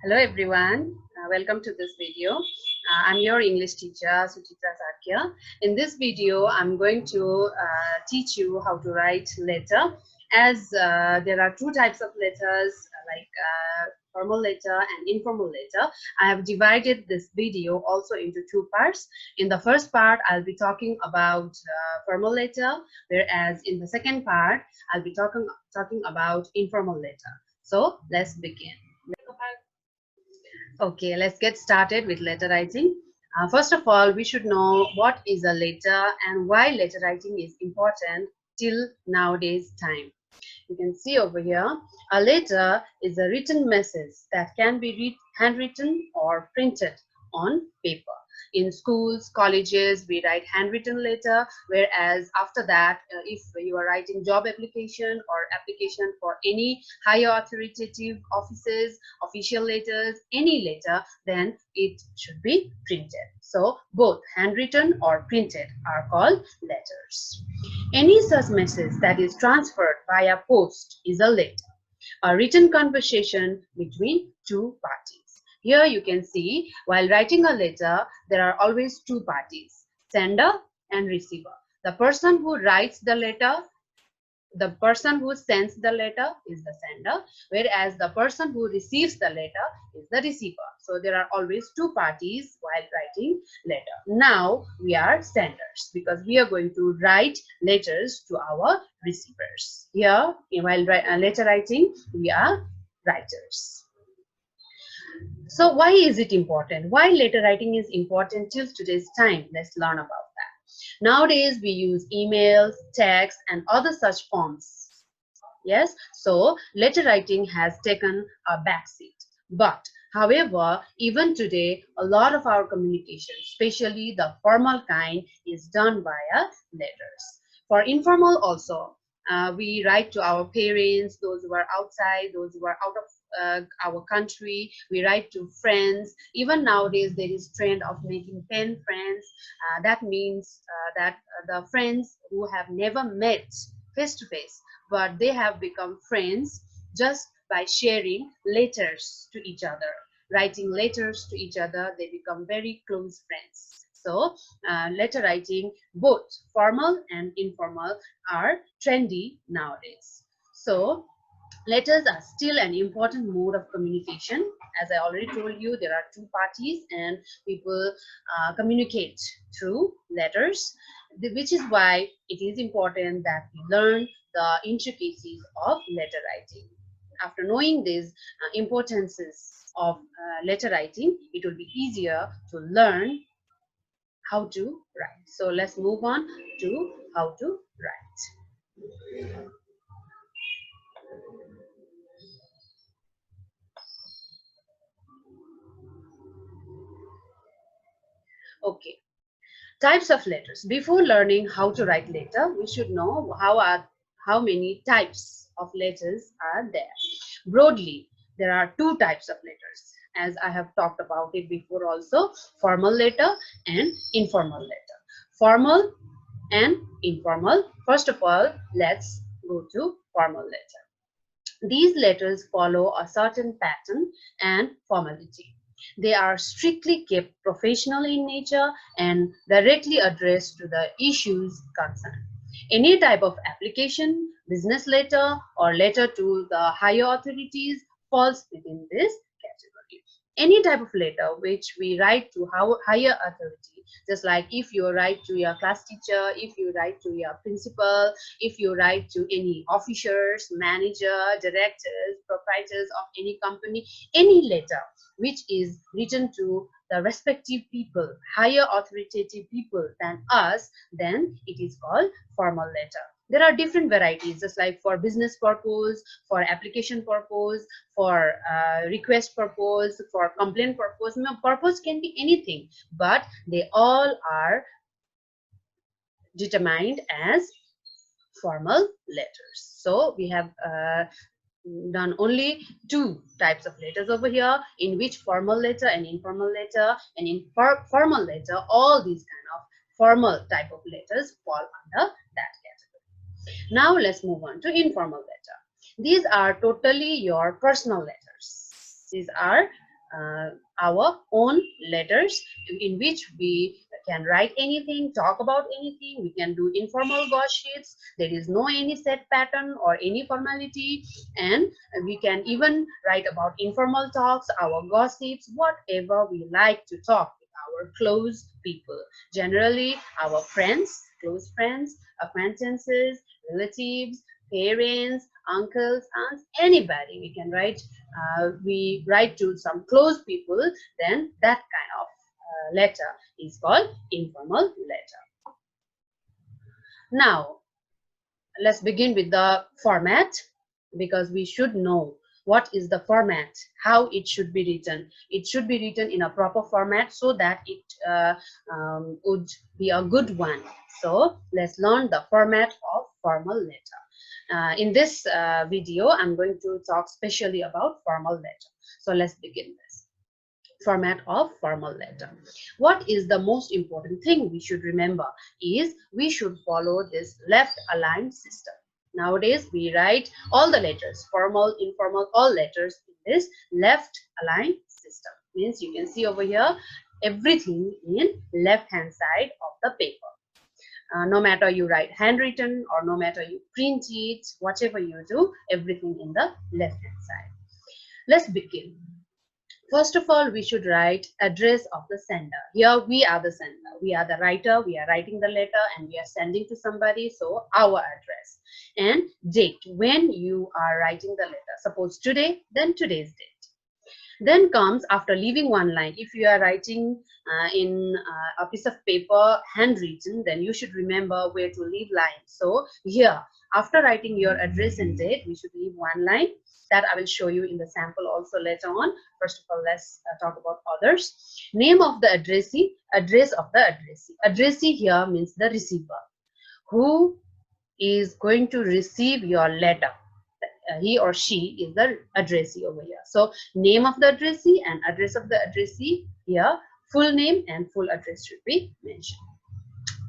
Hello everyone, welcome to this video. I'm your English teacher Suchitra Sakya. In this video, I'm going to teach you how to write letter. As there are two types of letters, formal letter and informal letter. I have divided this video also into two parts. In the first part, I'll be talking about formal letter, whereas in the second part, I'll be talking about informal letter. So let's begin. Okay, let's get started with letter writing. First of all, we should know what is a letter and why letter writing is important till nowadays time. You can see over here, a letter is a written message that can be handwritten or printed on paper. In schools, colleges, we write handwritten letter, whereas after that, if you are writing job application or application for any higher authoritative offices, official letters, any letter, then it should be printed. So both handwritten or printed are called letters. Any such message that is transferred via post is a letter, a written conversation between two parties. Here you can see, while writing a letter, there are always two parties, sender and receiver. The person who writes the letter, the person who sends the letter is the sender, whereas the person who receives the letter is the receiver. So there are always two parties while writing letter. Now we are senders because we are going to write letters to our receivers. Here, while letter writing, we are writers. So why is it important? Why letter writing is important till today's time? Let's learn about that. Nowadays, we use emails, text, and other such forms. Yes, so letter writing has taken a backseat. But however, even today, a lot of our communication, especially the formal kind, is done via letters. For informal also, we write to our parents, those who are outside, those who are out of our country. We write to friends. Even nowadays, there is trend of making pen friends. That means that the friends who have never met face to face, but they have become friends just by sharing letters to each other. Writing letters to each other, they become very close friends. So letter writing, both formal and informal, are trendy nowadays. So letters are still an important mode of communication. As I already told you, there are two parties and people communicate through letters, which is why it is important that we learn the intricacies of letter writing. After knowing these importances of letter writing, it will be easier to learn how to write. So let's move on to how to write. Okay. Types of letters. Before learning how to write letter, we should know how many types of letters are there. Broadly, there are two types of letters, as I have talked about it before also, formal letter and informal letter. Formal and informal. First of all, let's go to formal letter. These letters follow a certain pattern and formality. They are strictly kept professional in nature and directly addressed to the issues concerned. Any type of application, business letter, or letter to the higher authorities falls within this category. Any type of letter which we write to higher authority, just like if you write to your class teacher, if you write to your principal, if you write to any officers, manager, directors, proprietors of any company, any letter which is written to the respective people, higher authoritative people than us, then it is called formal letter. There are different varieties, just like for business purpose, for application purpose, for request purpose, for complaint purpose. Purpose can be anything, but they all are determined as formal letters. So we have done only two types of letters over here, in which formal letter and informal letter, and in formal letter, all these kind of formal type of letters fall under that category. Now let's move on to informal letter. These are totally your personal letters. These are our own letters in which we can write anything, talk about anything. We can do informal gossips. There is no any set pattern or any formality, and we can even write about informal talks, our gossips, whatever we like to talk with our close people, generally our friends, close friends, acquaintances, relatives, parents, uncles, aunts, anybody. We can write, we write to some close people, then that kind of letter is called informal letter. Now let's begin with the format, because we should know what is the format, how it should be written. It should be written in a proper format so that it would be a good one. So let's learn the format of formal letter. In this video, I'm going to talk specially about formal letter. So let's begin this. Format of formal letter. What is the most important thing we should remember is we should follow this left aligned system. Nowadays we write all the letters, formal, informal, all letters in this left aligned system. Means you can see over here everything in left hand side of the paper. No matter you write handwritten or no matter you print it, whatever you do, everything in the left hand side. Let's begin. First of all, we should write address of the sender. Here we are the sender. We are the writer. We are writing the letter and we are sending to somebody. So our address and date when you are writing the letter. Suppose today, then today's date. Then comes after leaving one line. If you are writing in a piece of paper handwritten, then you should remember where to leave lines. So here, after writing your address and date, we should leave one line. That I will show you in the sample also later on. First of all, let's talk about others. Name of the addressee, address of the addressee. Addressee here means the receiver. Who is going to receive your letter? He or she is the addressee over here. So name of the addressee and address of the addressee here. Full name and full address should be mentioned.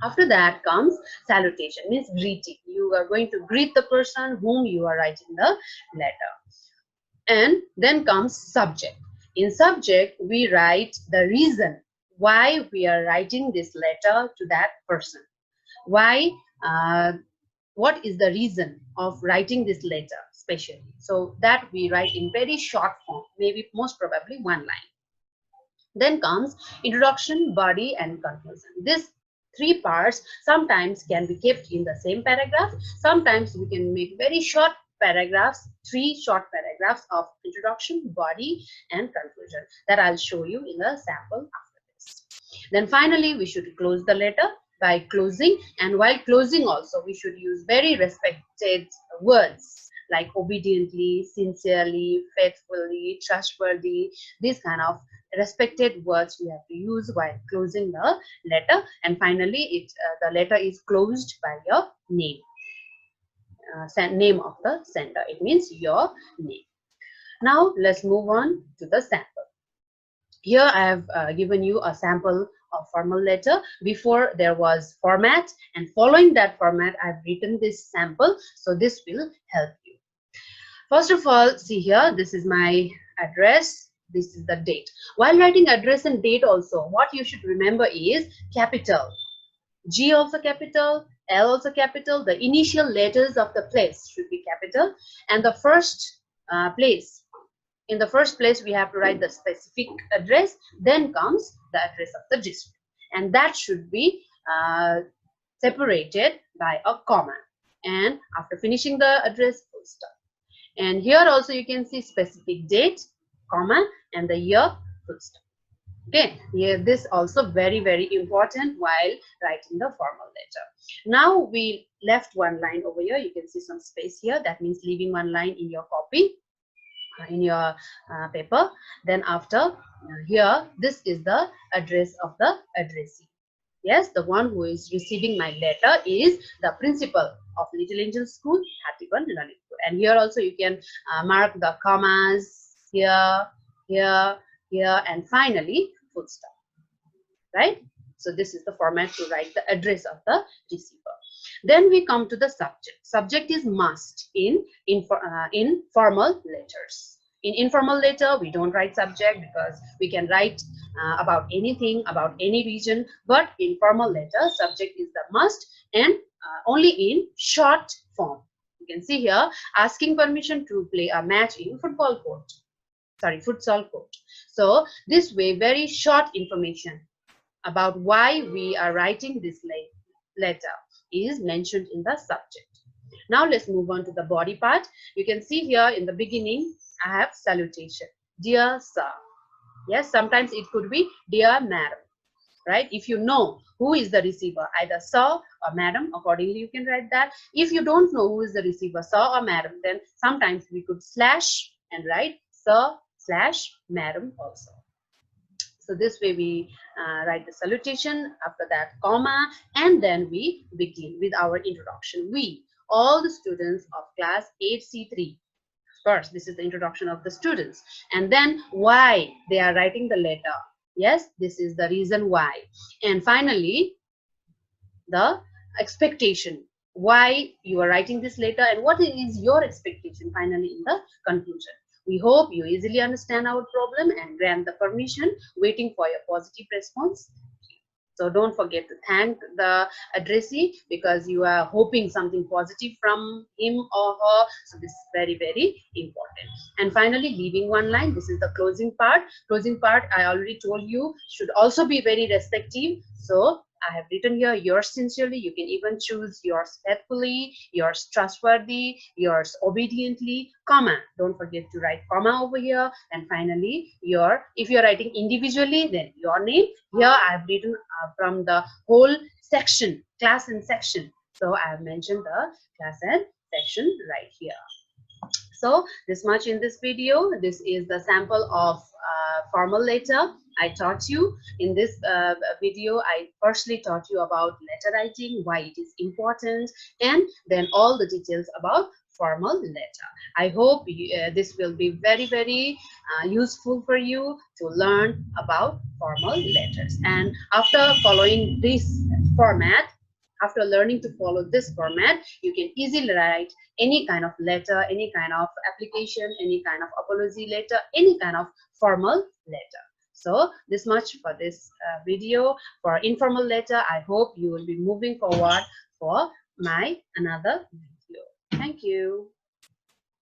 After that comes salutation, means greeting. You are going to greet the person whom you are writing the letter. And then comes subject. In subject, we write the reason why we are writing this letter to that person. Why, what is the reason of writing this letter specially? So that we write in very short form, maybe most probably one line. Then comes introduction, body, and conclusion. This three parts sometimes can be kept in the same paragraph. Sometimes we can make very short paragraphs, three short paragraphs of introduction, body, and conclusion. That I'll show you in the sample after this. Then finally, we should close the letter by closing. And while closing also, we should use very respected words like obediently, sincerely, faithfully, trustworthy. These kind of respected words we have to use while closing the letter. And finally, the letter is closed by your name. Name of the sender. It means your name. Now let's move on to the sample. Here I have given you a sample of formal letter. Before there was format, and following that format I've written this sample, so this will help you. First of all, see here, this is my address, this is the date. While writing address and date also, what you should remember is capital. G also capital, L also capital. The initial letters of the place should be capital, and the first place. In the first place, we have to write the specific address. Then comes the address of the district, and that should be separated by a comma. And after finishing the address, full stop. And here also you can see specific date, comma, and the year, full stop. Okay, here this also very, very important while writing the formal letter. Now we left one line over here. You can see some space here. That means leaving one line in your copy, in your paper. Then after here, this is the address of the addressee. Yes, the one who is receiving my letter is the principal of Little Angel School, Hattiban, Lalitpur. And here also you can mark the commas here, here, here, and finally full stop. Right? So this is the format to write the address of the receiver. Then we come to the subject. Subject is must in formal letters. In informal letter, we don't write subject because we can write about anything, about any region. But in formal letter, subject is the must, and only in short form. You can see here, asking permission to play a match in futsal court. So this way, very short information about why we are writing this letter is mentioned in the subject. Now let's move on to the body part. You can see here in the beginning, I have salutation. Dear sir. Yes, sometimes it could be dear madam, right? If you know who is the receiver, either sir or madam, accordingly you can write that. If you don't know who is the receiver, sir or madam, then sometimes we could slash and write sir/madam also. So this way we write the salutation, after that comma, and then we begin with our introduction. We, all the students of class 8C3. First, this is the introduction of the students, and then why they are writing the letter. Yes, this is the reason why. And finally, the expectation, why you are writing this letter and what is your expectation finally in the conclusion. We hope you easily understand our problem and grant the permission, waiting for your positive response. So don't forget to thank the addressee because you are hoping something positive from him or her. So this is very, very important. And finally, leaving one line. This is the closing part. Closing part, I already told you, should also be very respectful. So I have written here, yours sincerely. You can even choose yours faithfully, yours trustworthy, yours obediently, comma. Don't forget to write comma over here. And finally, if you're writing individually, then your name. Here I have written from the whole section, class and section. So I have mentioned the class and section right here. So this much in this video. This is the sample of formal letter I taught you. In this video, I firstly taught you about letter writing, why it is important, and then all the details about formal letter. I hope this will be very, very useful for you to learn about formal letters. And after following this format, after learning to follow this format, you can easily write any kind of letter, any kind of application, any kind of apology letter, any kind of formal letter. So this much for this video. For informal letter, I hope you will be moving forward for my another video. Thank you.